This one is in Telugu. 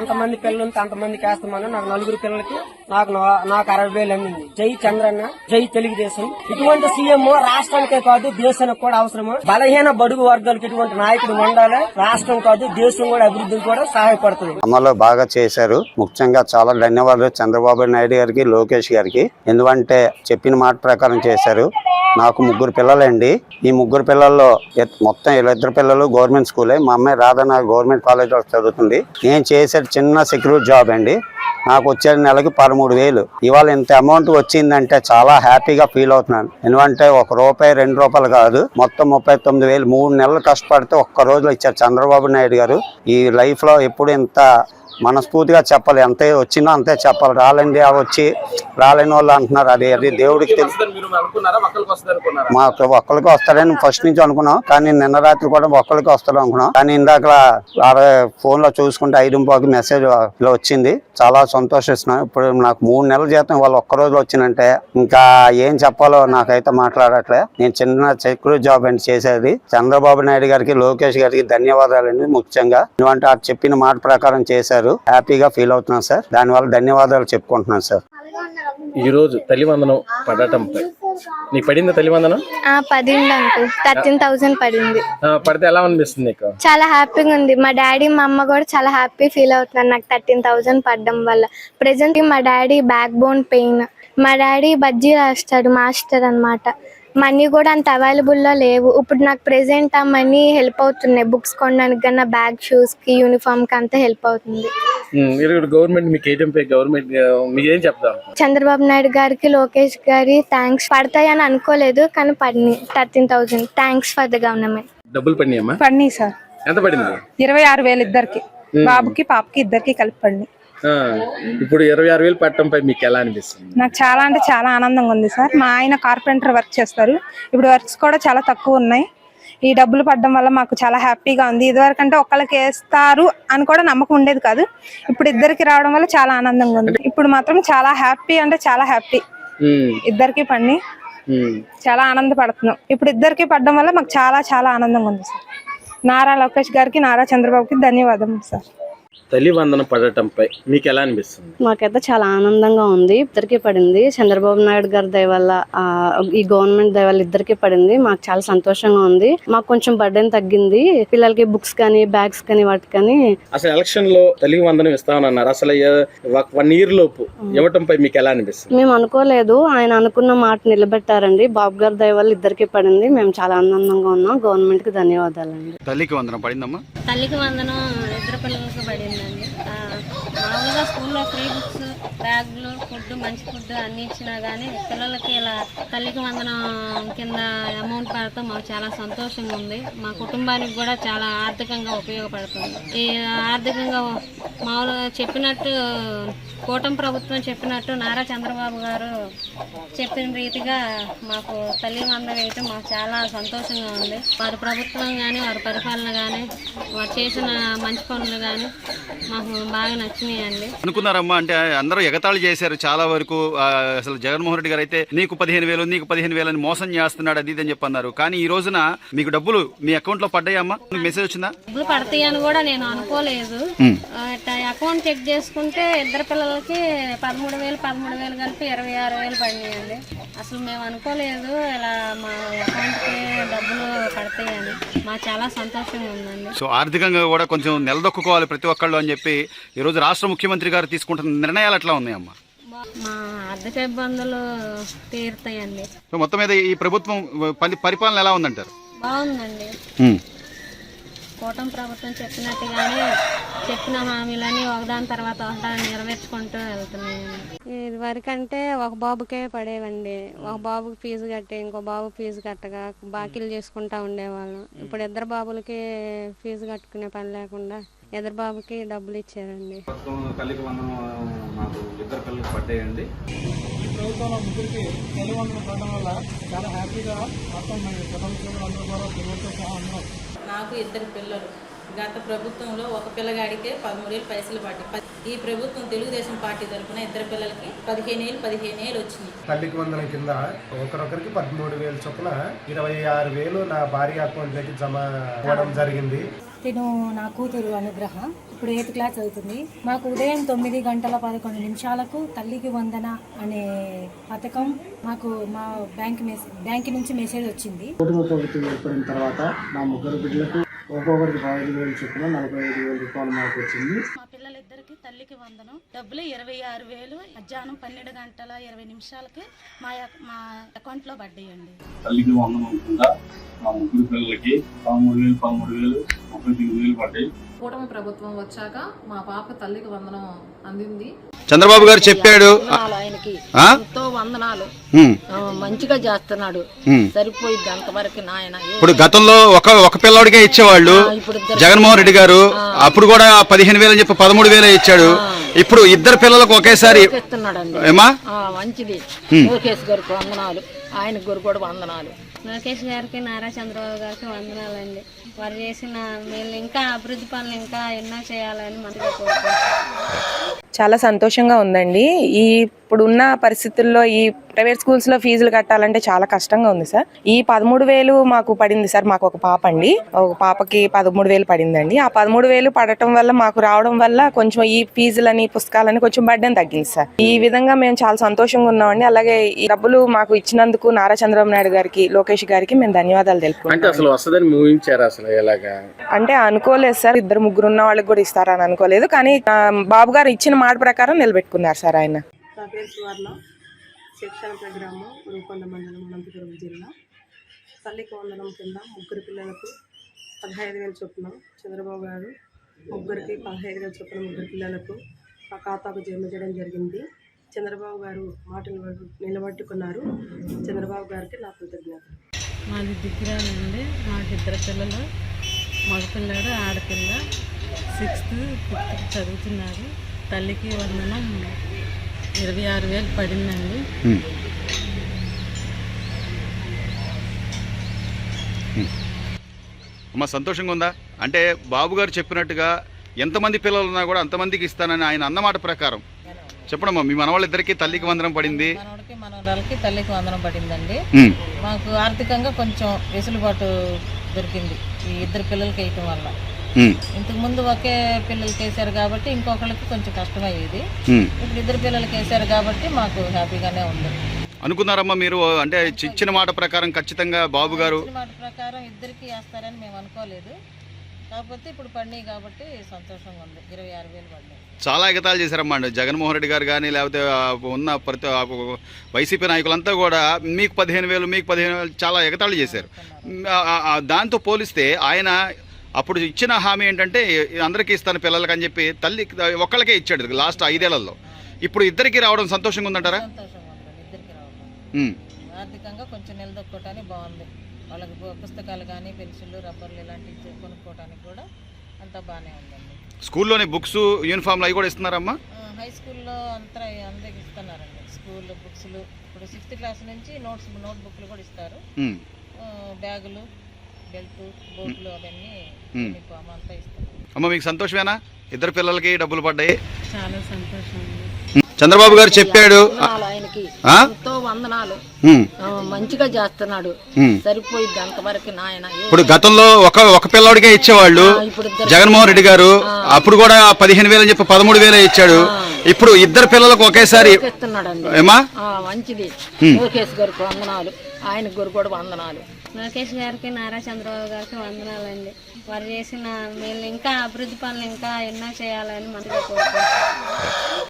ఎంతమంది పిల్లలు ఉంటే అంతమందికి వేస్తామని నాకు 4 పిల్లలకి నాకు 60,000 అందింది. జై చంద్రన్న, జై తెలుగుదేశం. ఇటువంటి సీఎం రాష్ట్రానికే కాదు దేశానికి కూడా అవసరము. బలహీన బడుగు వర్గాలకు ఇటువంటి నాయకుడు ఉండాలి. రాష్ట్రం కాదు దేశం కూడా అభివృద్ధికి కూడా సహాయపడుతుంది. అమలు బాగా చేశారు. ముఖ్యంగా చాలా ధన్యవాదాలు చంద్రబాబు నాయుడు గారికి, లోకేష్ గారికి. ఎందుకంటే చెప్పిన మాట ప్రకారం చేశారు. నాకు 3 పిల్లలండి. ఈ 3 పిల్లల్లో మొత్తం 2 పిల్లలు గవర్నమెంట్ స్కూలే. మా అమ్మాయి రాధన గవర్నమెంట్ కాలేజ్లో చదువుతుంది. నేను చేసే చిన్న సెక్యూరిటీ జాబ్ అండి. నాకు వచ్చే నెలకి 13,000. ఇవాళ ఇంత అమౌంట్ వచ్చిందంటే చాలా హ్యాపీగా ఫీల్ అవుతున్నాను. ఎందుకంటే ₹1, ₹2 కాదు, మొత్తం 39,000 3 నెలలు కష్టపడితే ఒక్క రోజులో ఇచ్చారు చంద్రబాబు నాయుడు గారు. ఈ లైఫ్ లో ఎప్పుడు ఇంత మనస్ఫూర్తిగా చెప్పాలి. అంతే వచ్చినా అంతే చెప్పాలి. రాలేండి వచ్చి రాలేని వాళ్ళు అంటున్నారు. అది దేవుడికి తెలుసు. మాకు ఒక్కరికి వస్తారని ఫస్ట్ నుంచి అనుకున్నాం, కానీ నిన్న రాత్రి కూడా ఒక్కరికి వస్తారు అనుకున్నాం. కానీ ఇందాక ఫోన్ లో చూసుకుంటే 5:15 మెసేజ్ వచ్చింది. చాలా సంతోషిస్తున్నాం. ఇప్పుడు నాకు 3 నెలల జీతం వాళ్ళు ఒక్క రోజు వచ్చిందంటే ఇంకా ఏం చెప్పాలో నాకైతే మాట్లాడట్లే. నేను చిన్న సెక్యూరిటీ జాబ్ అండి చేసేది. చంద్రబాబు నాయుడు గారికి, లోకేష్ గారికి ధన్యవాదాలండి. ముఖ్యంగా ఎందుకంటే ఆ చెప్పిన మాట ప్రకారం చేశారు. హ్యాపీగా ఫీల్ అవుతున్నాను సార్. దానివల్ల ధన్యవాదాలు చెప్పుకుంటున్నాను సార్. ఈ రోజు తల్లివందనం పడటంపై నీకు పడింది తల్లివందనం? పడింది అంకుల్. 13,000 పడింది. పడితే ఎలా అనిపిస్తుంది నీకు? చాలా హ్యాపీగా ఉంది. మా డాడీ మా అమ్మ కూడా చాలా హ్యాపీ ఫీల్ అవుతున్నారు నాకు 13,000 పడడం వల్ల. ప్రెసెంట్ మా డాడీ బ్యాక్ బోన్ పెయిన్. మా డాడీ బజ్జీ రాస్తాడు, మాస్టర్ అన్నమాట. మనీ కూడా అంత అవైలబుల్లో లేవు. ఇప్పుడు నాకు ప్రెసెంట్ ఆ మనీ హెల్ప్ అవుతున్నాయి. బుక్స్ కొనడానికి కన్నా బ్యాగ్, షూస్ కి, యూనిఫామ్ కి అంతా హెల్ప్ అవుతుంది. గవర్నమెంట్ మీకు గవర్నమెంట్ మీకు ఏం చెప్తారు? చంద్రబాబు నాయుడు గారికి, లోకేష్ గారి థ్యాంక్స్. పడతాయని అనుకోలేదు కానీ పడినాయి 13,000. Thanks for the government. డబ్బులు పడినాయమ్మా? పడినాయి సార్. ఎంత పడింది? 26,000 ఇద్దరికి, బాబుకి పాపకి ఇద్దరికి కలిపి పడినాయి. ఇప్పుడు 26,000 పట్టడంపై మీకు ఎలా అనిపిస్తుంది? నాకు చాలా అంటే చాలా ఆనందంగా ఉంది సార్. మా ఆయన కార్పెంటర్ వర్క్ చేస్తారు. ఇప్పుడు వర్క్స్ కూడా చాలా తక్కువ ఉన్నాయి. ఈ డబ్బులు పడడం వల్ల మాకు చాలా హ్యాపీగా ఉంది. ఇదివరకంటే ఒక్కళ్ళకి వేస్తారు అని కూడా నమ్మకం ఉండేది కాదు. ఇప్పుడు ఇద్దరికి రావడం వల్ల చాలా ఆనందంగా ఉంది. ఇప్పుడు మాత్రం చాలా హ్యాపీ అంటే చాలా హ్యాపీ. ఇద్దరికి పడి చాలా ఆనందపడుతున్నాం. ఇప్పుడు ఇద్దరికి పడడం వల్ల మాకు చాలా చాలా ఆనందంగా ఉంది సార్. నారా లోకేష్ గారికి, నారా చంద్రబాబుకి ధన్యవాదాలు సార్. తల్లివందనం పడటంపై మీకు ఎలా అనిపిస్తుంది? మాకైతే చాలా ఆనందంగా ఉంది. ఇద్దరికి పడింది. చంద్రబాబు నాయుడు గారి దయ వల్ల, ఈ గవర్నమెంట్ దయ వల్ల ఇద్దరికి పడింది. మాకు చాలా సంతోషంగా ఉంది. మాకు కొంచెం బర్డెన్ తగ్గింది. పిల్లలకి బుక్స్ కానీ, బ్యాగ్స్ కానీ, వాటి కానీ. అసలు ఎలక్షన్ లో తల్లివందనం ఇస్తామన్నారు. అసలు 1 year లోపు ఇవ్వటంపై మీకు ఎలా అనిపిస్తుంది? మేము అనుకోలేదు. ఆయన అనుకున్న మాట నిలబెట్టారండి. బాబు గారి దయ వల్ల ఇద్దరికి పడింది. మేము చాలా ఆనందంగా ఉన్నాం. గవర్నమెంట్ కి ధన్యవాదాలండి. తల్లికి వందనం పడిందమ్మా? తల్లికి వందనం ఇద్దరు పిల్లలకి పడిందండి. మామూలుగా స్కూల్లో ఫ్రీ బుక్స్, బ్యాగులు, ఫుడ్, మంచి ఫుడ్ అన్ని ఇచ్చినా కానీ పిల్లలకి ఇలా తల్లికి వందనం కింద అమౌంట్ పడతాం మాకు చాలా సంతోషంగా ఉంది. మా కుటుంబానికి కూడా చాలా ఆర్థికంగా ఉపయోగపడుతుంది. ఈ ఆర్థికంగా మామూలుగా చెప్పినట్టు కూటమి ప్రభుత్వం చెప్పినట్టు నారా చంద్రబాబు గారు చెప్పిన రీతిగా మాకు తల్లి వందనం వేయటం మాకు చాలా సంతోషంగా ఉంది. వారి ప్రభుత్వం కానీ, వారి పరిపాలన కానీ, వారు చేసిన మంచి పనులు కానీ మాకు బాగా నచ్చినాయండి. అనుకున్నారమ్మా? అంటే అందరూ ఎగతాళి చేశారు చాలా వరకు. అసలు జగన్మోహన్ రెడ్డి గారు అయితే నీకు 15,000 నీకు 15,000 అని మోసం చేస్తున్నాడు, అది అని చెప్పన్నారు. కానీ ఈ రోజున మీకు డబ్బులు మీ అకౌంట్ లో పడ్డాయమ్మా? మెసేజ్ వచ్చిందా? డబ్బులు పడతాయి అని కూడా నేను అనుకోలేదు. అకౌంట్ చెక్ చేసుకుంటే ఇద్దరు పిల్లలకి 13,000 కలిపి 26,000 పడినాయండి. అసలు మేము అనుకోలేదు ఇలా మా అకౌంట్ కి డబ్బులు పడతాయని. మాకు చాలా సంతోషంగా ఉందండి. సో ఆర్థికంగా కూడా కొంచెం నిలదొక్కుకోవాలి ప్రతి ఒక్కళ్ళు అని చెప్పి ఈ రోజు రాష్ట్ర ముఖ్యమంత్రి గారు తీసుకుంటున్న నిర్ణయాలు ఎట్లా ఉన్నాయమ్మా? మా ఆర్థిక ఇబ్బందులు తీరుతాయండి. సో మొత్తం మీద ఈ ప్రభుత్వం పరిపాలన ఎలా ఉందంటారు? బాగుందండి. కూటమి ప్రభుత్వం చెప్పినట్టుగానే చెప్పిన హామీలని ఒకదాని తర్వాత ఒకదాన్ని నెరవేర్చుకుంటూ వెళ్తున్నాయండి. ఇది వరకంటే ఒక బాబుకే పడేవండి. ఒక బాబుకి ఫీజు కట్టి ఇంకో బాబు ఫీజు కట్టగా బాకీలు చేసుకుంటా ఉండేవాళ్ళం. ఇప్పుడు ఇద్దరు బాబులకి ఫీజు కట్టుకునే పని లేకుండా ఇద్దరు బాబుకి డబ్బులు ఇచ్చారండి. తల్లికి వందనం మాకు ఇద్దరు పిల్లలకి పడ్డాయండి. ఈ ప్రభుత్వంలో ముగ్గురికి తల్లి వందనం పడడం వల్ల చాలా హ్యాపీగా మొత్తం అందరూ కూడా పిల్లలతో సహా ఉన్నాం. నాకు ఇద్దరు పిల్లలు. గత ప్రభుత్వంలో ఒక పిల్లగాడికే 13,000 పైసలు పడ్డాయి. ఈ ప్రభుత్వం తెలుగుదేశం పార్టీ తరఫున ఇద్దరు పిల్లలకి 15,000 వచ్చినాయి. తల్లికి వందనం కింద ఒకరొకరికి 13,000 చొప్పున 26,000 నా భార్య అకౌంట్లోకి జమ అవ్వడం జరిగింది. తిను నా కూతురు అనుగ్రహ ఇప్పుడు 8th క్లాస్ అవుతుంది. మాకు ఉదయం 9:11 తల్లికి వందన అనే పథకం మాకు మా బ్యాంక్ నుంచి మెసేజ్ వచ్చింది. ఏర్పడిన తర్వాత మా ముగ్గురు బిడ్డలకు ఒక్కొక్కరికి 15,000 చొప్పున 45,000 రూపాయలు మాకు వచ్చింది. మా పిల్లలిద్దరికి తల్లికి వందనం డబ్బులు 26,000 మధ్యాహ్నం 12:20 మా అకౌంట్ లో పడ్డాయండి. తల్లికి వందనం కింద మా ముగ్గురు పిల్లలకి 13,000 39,000 పడ్డాయి. కూటమి ప్రభుత్వం వచ్చాక మా పాప తల్లికి వందనం అందింది. చంద్రబాబు గారు చెప్పాడు ఆయనకి ఆ? ఎంతో వందనాలు, ఉమ్, మంచిగా చేస్తున్నాడు, ఉమ్. సరిపోయింది అంతవరకు నాయన. ఇప్పుడు గతంలో ఒక పిల్లవాడికే ఇచ్చేవాళ్ళు జగన్మోహన్ రెడ్డి గారు. అప్పుడు కూడా 15,000 అని చెప్పి 13,000 ఇచ్చాడు. ఇప్పుడు ఇద్దరు పిల్లలకు ఒకేసారి ఇస్తున్నాడండి. ఏమా మంచిది. లోకేష్ గారికి వందనాలు, ఆయన గారు కూడా వందనాలు. లోకేష్ గారికి, నారా చంద్రబాబు గారికి వందనాలండి. వారు చేసిన వీళ్ళు ఇంకా అభివృద్ధి పనులు ఇంకా ఎన్నో చేయాలని మనసుగా కోరుకుంటున్నాను. చాలా సంతోషంగా ఉందండి. ఇప్పుడున్న పరిస్థితుల్లో ఈ ప్రైవేట్ స్కూల్స్ లో ఫీజులు కట్టాలంటే చాలా కష్టంగా ఉంది సార్. ఈ 13,000 మాకు పడింది సార్. మాకు ఒక పాప అండి, ఒక పాపకి 13,000 పడిందండి. ఆ 13,000 పడటం వల్ల మాకు రావడం వల్ల కొంచెం ఈ ఫీజులని పుస్తకాలని కొంచెం బర్డెన్ తగ్గింది సార్. ఈ విధంగా మేము చాలా సంతోషంగా ఉన్నామండి. అలాగే ఈ డబ్బులు మాకు ఇచ్చినందుకు నారా చంద్రబాబు నాయుడు గారికి, లోకేష్ గారికి మేము ధన్యవాదాలు తెలుపుకుంటాం. అంటే అసలు వస్తుందని ఊహించారు అసలు ఎలాగా? అంటే అనుకోలేదు సార్, 2-3 ఉన్న వాళ్ళకి కూడా ఇస్తారని అనుకోలేదు. కానీ బాబు గారు ఇచ్చిన మాట ప్రకారం నిలబెట్టుకున్నారు సార్ ఆయన. నా పేరు సువర్ణ, శిక్షణ ప్రోగ్రాము రూపొంద మండలం అనంతపురం జిల్లా. తల్లికి వందనం కింద ముగ్గురు పిల్లలకు 15,000 చొప్పున చంద్రబాబు గారు ముగ్గురికి 15,000 చొప్పున ముగ్గురు పిల్లలకు మా ఖాతాకు జమ చేయడం జరిగింది. చంద్రబాబు గారు మాటలు నిలబెట్టుకున్నారు. చంద్రబాబు గారికి నా కృతజ్ఞతలు. మాది దిగ్గిరానండి. మాకు ఇద్దరు పిల్లలు, మగపిల్లాడు ఆడపిల్ల 6th 5th చదువుతున్నారు. తల్లికి వందనం 26,000 పడిందండి. అమ్మ సంతోషంగా ఉందా? అంటే బాబు గారు చెప్పినట్టుగా ఎంతమంది పిల్లలు ఉన్నా కూడా అంతమందికి ఇస్తానని ఆయన అన్నమాట ప్రకారం చెప్పడమ్మా. మీ మనవాళ్ళిద్దరికి తల్లికి వందనం పడింది, మనవడికి మనవరాలకి తల్లికి వందనం పడిందండి. మాకు ఆర్థికంగా కొంచెం వెసులుబాటు దొరికింది ఈ ఇద్దరు పిల్లలకి వేయటం వల్ల. ఇంతకు ముందు ఒకే పిల్లలకి వేసారు కాబట్టి ఇంకొకళ్ళకి కొంచెం కష్టమయ్యేది. ఇప్పుడు ఇద్దరు పిల్లలకి వేసారు కాబట్టి మాకు హ్యాపీగానే ఉంది. అనుకున్నారమ్మా మీరు? అంటే ఇచ్చిన మాట ప్రకారం ఖచ్చితంగా బాబు గారు మాట ప్రకారం ఇద్దరికి వేస్తారని మేము అనుకోలేదు. కాకపోతే ఇప్పుడు పడినాయి కాబట్టి సంతోషంగా ఉంది. 26,000 పడ్డాయి. చాలా ఎగతాళి చేశారమ్మా జగన్మోహన్ రెడ్డి గారు కానీ లేకపోతే ఉన్న ప్రతి వైసీపీ నాయకులంతా కూడా మీకు 15,000 మీకు 15,000 చాలా ఎగతాళి చేశారు. దాంతో పోలిస్తే ఆయన అప్పుడు ఇచ్చిన హామీ ఏంటంటే అందరికీ ఇస్తాను పిల్లలకి అని చెప్పి తల్లి ఒక్కళ్ళకే ఇచ్చాడు లాస్ట్ 5 ఏళ్లలో. ఇప్పుడు ఇద్దరికి రావడం సంతోషంగా ఉందంటారా? సంతోషంగా ఉందండి ఇద్దరికి రావడం. ఆర్థికంగా కొంచెం నిలదొక్కోవటానికి బాగుంది. వాళ్ళకి పుస్తకాలు కానీ పెన్సిళ్ళు, రబ్బర్లు ఇలాంటివి కొనుక్కోవడానికి కూడా అంతా బాగానే ఉందండి. స్కూల్లోని బుక్స్, యూనిఫామ్లు అవి కూడా ఇస్తున్నారమ్మా? హై స్కూల్లో అందరికి ఇస్తున్నారండి. స్కూల్ బుక్స్లు ఇప్పుడు 6th క్లాస్ నుంచి నోట్ బుక్లు కూడా ఇస్తారు. బ్యాగులు, బెల్ట్, బోట్లు అవన్నీ అంతా ఇస్తారు. అమ్మ మీకు సంతోషమేనా? ఇద్దరు పిల్లలకి డబ్బులు పడ్డాయి. చాలా సంతోషం. చంద్రబాబు గారు చెప్పాడు ఆయనకి ఎంతో వందనాలు, మంచిగా చేస్తున్నాడు, సరిపోయింది అంతవరకు నాయన. ఇప్పుడు గతంలో ఒక పిల్లవాడికే ఇచ్చేవాళ్ళు జగన్మోహన్ రెడ్డి గారు. అప్పుడు కూడా 15,000 అని చెప్పి 13,000 ఇచ్చాడు. ఇప్పుడు ఇద్దరు పిల్లలకు ఒకేసారి ఇస్తున్నాడండి. ఏమా మంచిది. లోకేష్ గారికి వందనాలు, ఆయన గారు కూడా వందనాలు. లోకేష్ గారికి, నారా చంద్రబాబు గారికి వందనాలండి. వారు చేసిన వీళ్ళు ఇంకా అభివృద్ధి పనులు ఇంకా ఎన్నో చేయాలని మనసుగా కోరుకుంటున్నాను.